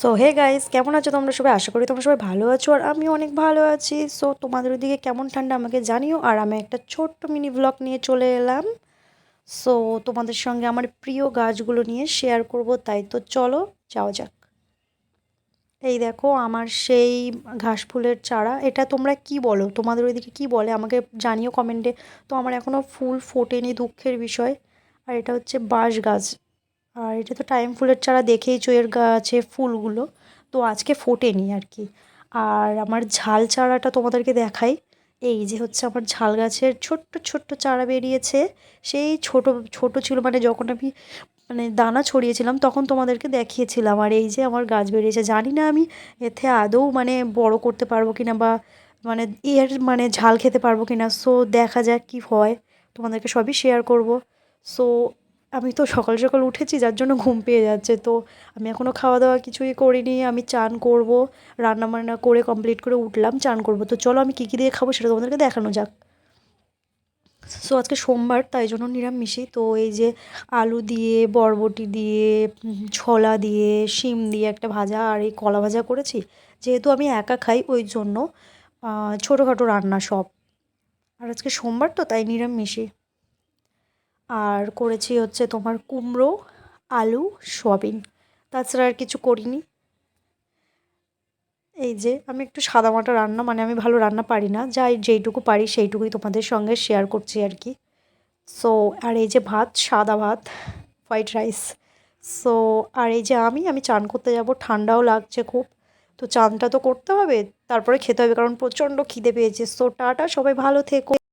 So hey guys, কেমন আছো তোমরা সবাই? আশা করি তোমরা সবাই ভালো আছো আর আমি অনেক ভালো আছি। সো তোমাদের ওদিকে কেমন ঠান্ডা আমাকে জানিও। আর আমি একটা ছোট্ট মিনি ব্লগ নিয়ে চলে এলাম। সো তোমাদের সঙ্গে আমার প্রিয় গাছগুলো নিয়ে শেয়ার করব, তাই তো চলো যাওয়া যাক। এই দেখো আমার সেই ঘাস ফুলের চারা। এটা তোমরা কি বলো, তোমাদের ওইদিকে কি বলে আমাকে জানিও কমেন্টে। তো আমার এখনও ফুল ফোটেনি, দুঃখের বিষয়। আর এটা হচ্ছে বাঁশ গাছ। আর এটা তো টাইম ফুলের চারা, দেখেইছো এর গাছে ফুলগুলো। তো আজকে ফোটেনি আর কি। আর আমার ঝাল চারাটা তোমাদেরকে দেখাই। এই যে হচ্ছে আমার ঝাল গাছের ছোট্ট ছোট্ট চারা বেরিয়েছে। সেই ছোট ছোট ছিল, মানে যখন আমি দানা ছড়িয়েছিলাম তখন তোমাদেরকে দেখিয়েছিলাম। আর এই যে আমার গাছ বেরিয়েছে, জানি না আমি এতে আদৌ বড় করতে পারবো কিনা, বা এর ঝাল খেতে পারবো কিনা। সো দেখা যাক কি হয়, তোমাদেরকে সবই শেয়ার করব। সো আমি তো সকাল সকাল উঠেছি, যার জন্য ঘুম পেয়ে যাচ্ছে। তো আমি এখনও খাওয়া দাওয়া কিছুই করিনি, আমি চান করব। রান্না বান্না করে কমপ্লিট করে উঠলাম, চান করব। তো চলো আমি কী কী দিয়ে খাবো সেটা তোমাদেরকে দেখানো যাক। সো আজকে সোমবার, তাই জন্য নিরামিষই। তো এই যে আলু দিয়ে, বরবটি দিয়ে, ছোলা দিয়ে, শিম দিয়ে একটা ভাজা, আর এই কলা ভাজা করেছি। যেহেতু আমি একা খাই ওই জন্য ছোটোখাটো রান্না সব। আর আজকে সোমবার তো তাই নিরামিষই। আর করেছি হচ্ছে তোমার কুমড়ো, আলু, সয়াবিন। তাছাড়া আর কিছু করিনি। এই যে আমি একটু সাদামাটা রান্না, আমি ভালো রান্না পারি না, যাই যেইটুকু পারি সেইটুকুই তোমাদের সঙ্গে শেয়ার করছি আর কি। সো আর এই যে ভাত, সাদা ভাত, হোয়াইট রাইস। সো আর এই যে আমি চান করতে যাব, ঠান্ডাও লাগছে খুব। তো চানটা তো করতে হবে, তারপরে খেতে হবে, কারণ প্রচণ্ড খিদে পেয়েছে। সো টাটা, সবাই ভালো থেকো।